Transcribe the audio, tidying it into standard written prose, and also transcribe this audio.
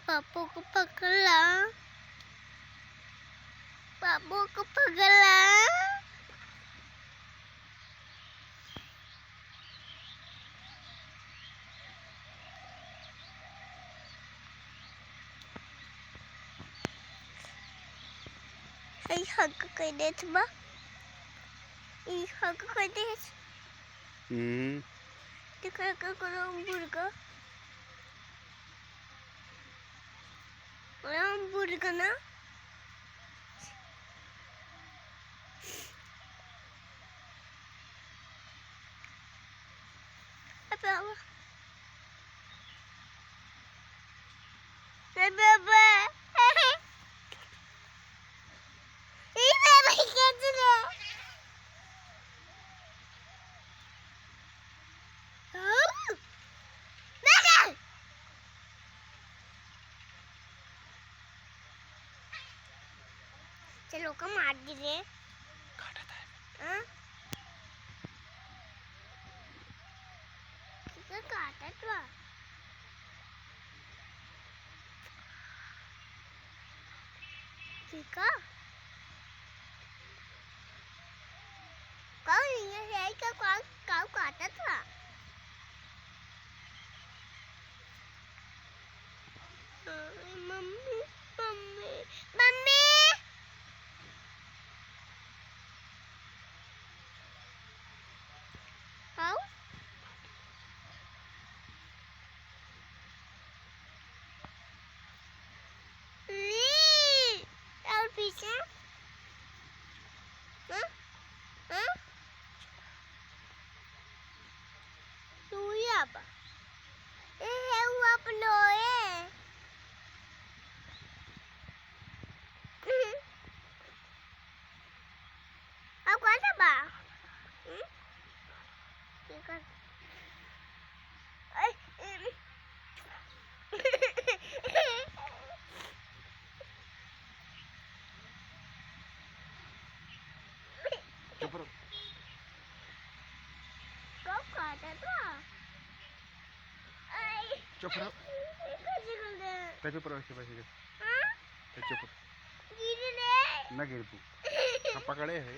पापू को पकड़ा, पापू को पकड़ा। Ay, hug ko dito ba? I-hug ko dito. Tikar ka ko ng burga. Walang burga na. Apa? Bebe. चलो का मार दी रे काटत आहे किती काटत वा ठीक आहे काय नाही का काव काटत वा mummy mummy mummy How? Tahu bisa? Hah? Hah? Tuh ya apa? Apa lo Aku ada ba? Ikan. Coba. Kau kata tu? Coba. Tapi perlu siapa sih? Hah? Coba. Gini deh. ना गिर तू पकड़े है